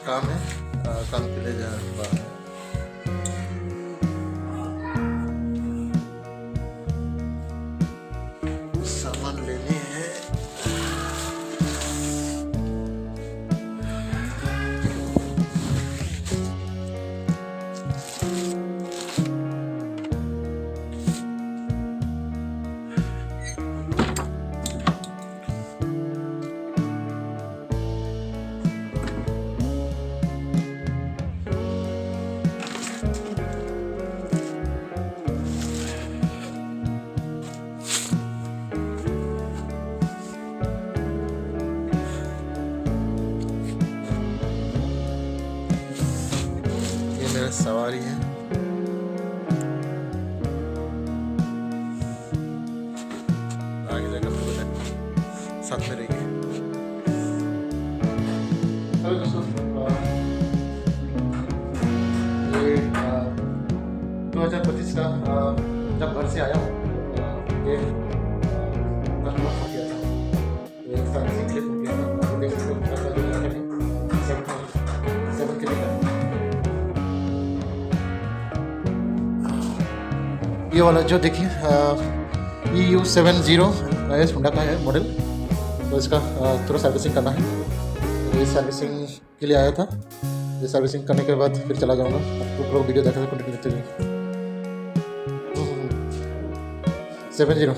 काम है, काम के लिए जा रहा है। सामान लेने हैं। मेरा सवारी है। आगे जाकर साथ में रहेंगे। हेलो दोस्तों, ये 2025 का जब घर से आया हूँ ये कस्टमर को किया था, ये सर्विसिंग क्लिप हो गया था। देख सकते हो 7 के लिए ये वाला जो देखिए EU70 इस होंडा का है मॉडल। तो इसका थोड़ा सर्विसिंग करना है। ये सर्विसिंग के लिए आया था। ये सर्विसिंग करने के बाद फिर चला जाऊंगा। आपको वीडियो देखा था कंटिन्यू करते हुए। 70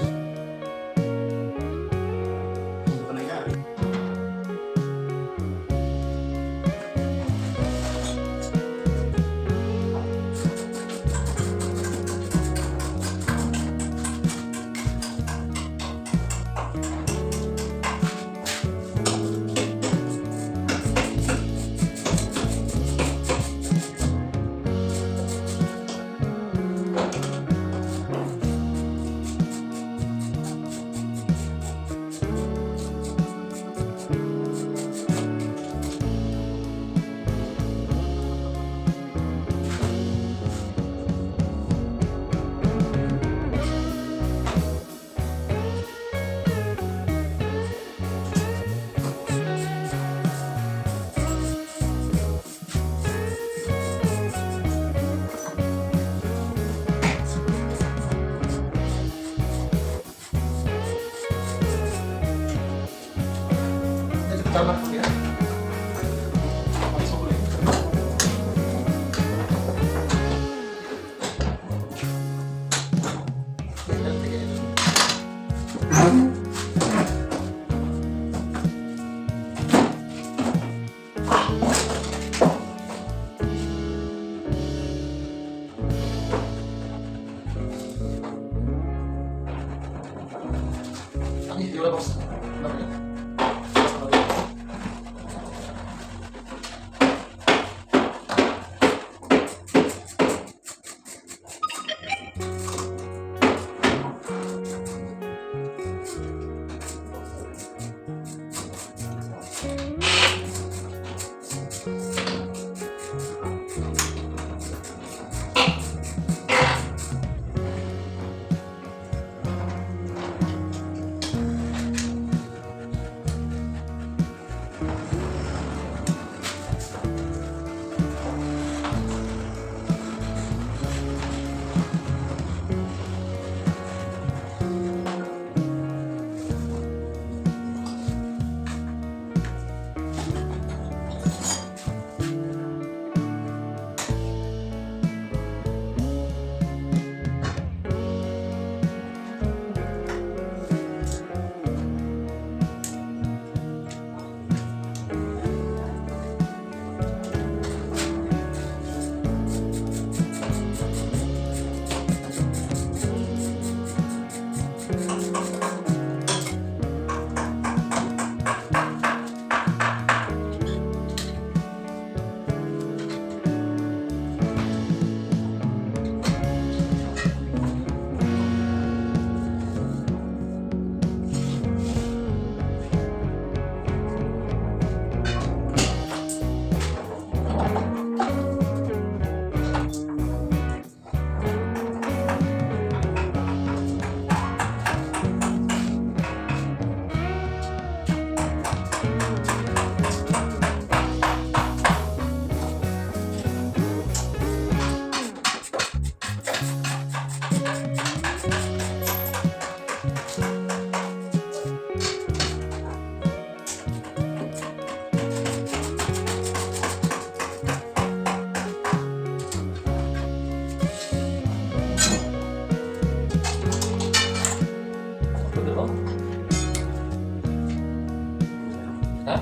Hah?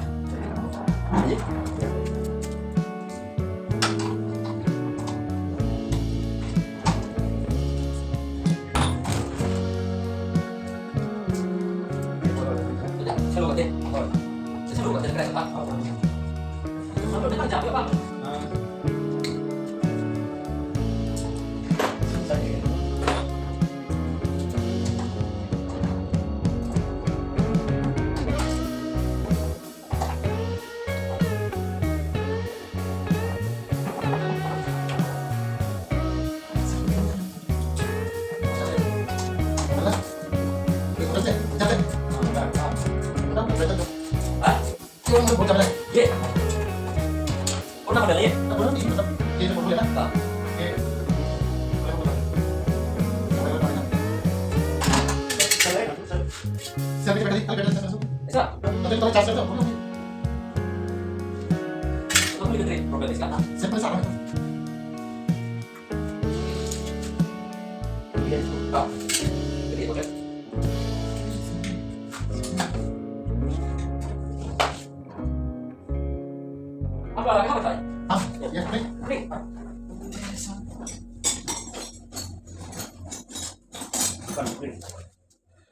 Iya. Saya lupa deh. Saya lupa deh kayak apa? Sampai udah capek Pak. Hah? Iya. Oh, nama dalanya? Ah. Bisa. Kamu dengerin program ini sekarang? Ah. Jadi, oke. Apa lagi apa tadi? Ini.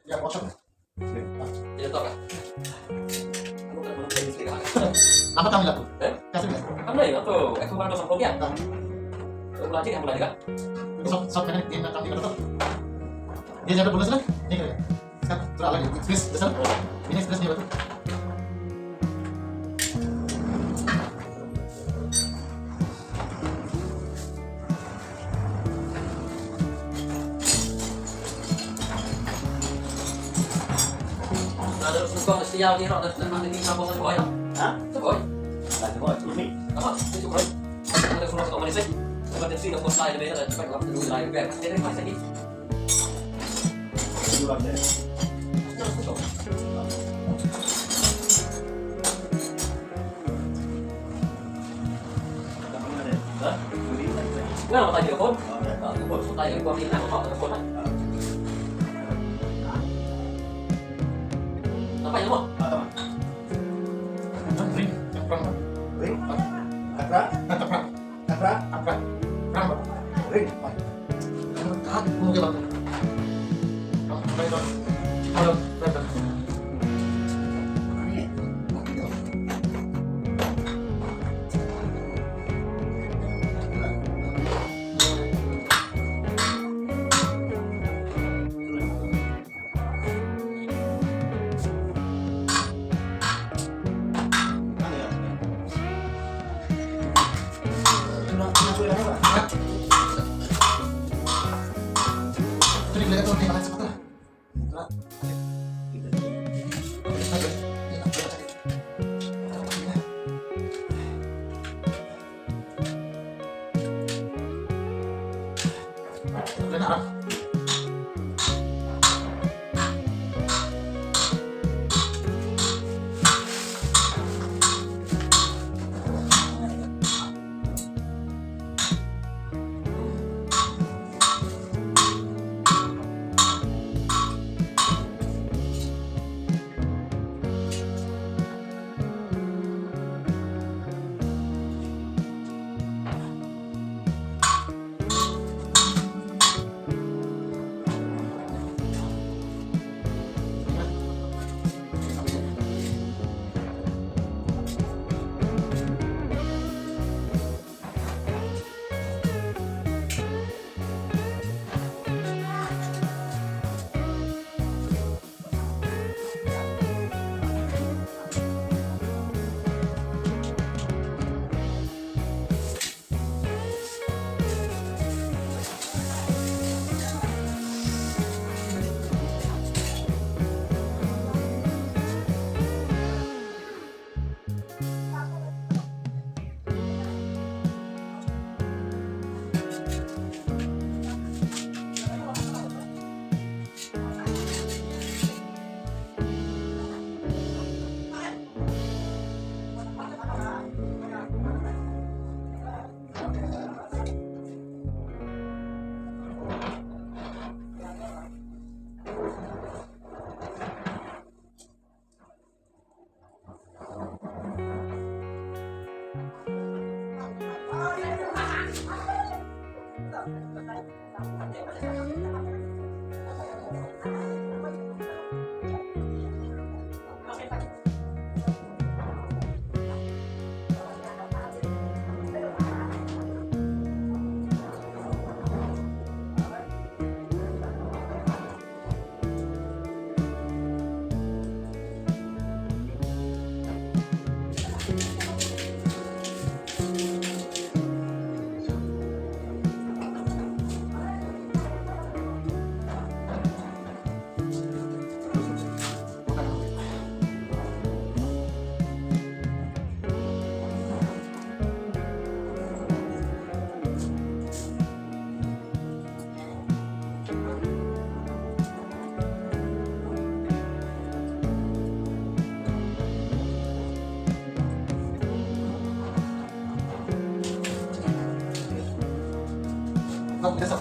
Ya, kosong. Tidak tahu kan? Aku kan belum bisa cerita. Apa kami lakukan? Kasih dia. Kamu lah ya tuh, aku kan dosen program. Aku belajar yang belajar kan? Sob mekanik ini kami kan tuh. Dia jadi bonus lah. Ini kira. Sekarang terus lagi. Express besar. Ini express dia betul. Terus kau mesti jauh ni, orang dan mati ni kampung kan boy. Hah? Boy. Lagi kok ini. Apa? Itu boy. Ada surat kau Malaysia. Emergency dah post saya dah cepat waktu dulu dah. Biar kita masih lagi. Jualan deh. Terus kau. Kamu ada? Hah? Beli lagi. Kenapa tadi kau? Aku baru tanya kau ni nak kau telepon kan? Apa yang mau? Apa? Ring. Ring. Kakra. Kakra. Ring. Không, 됐어.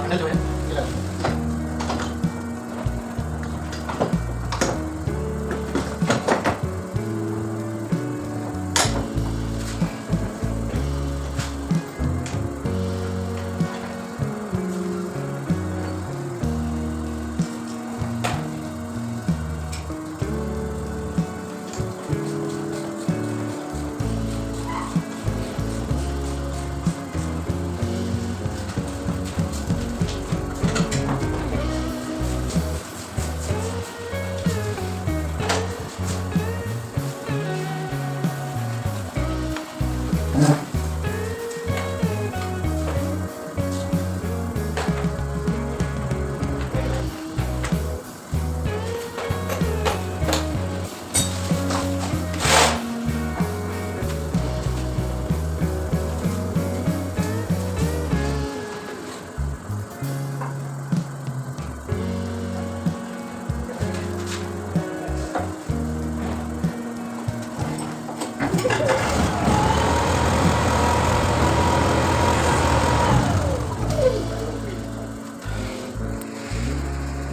Handle जो है ये लगा।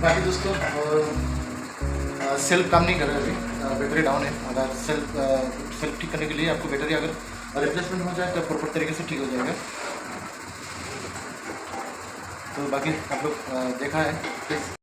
बाकी दोस्तों self काम नहीं कर रहा है अभी, बैटरी डाउन है। अगर सेल्फ ठीक करने के लिए आपको बैटरी अगर रिप्लेसमेंट हो जाए तो प्रॉपर तरीके से ठीक हो जाएगा। तो बाकी आप लोग देखा है।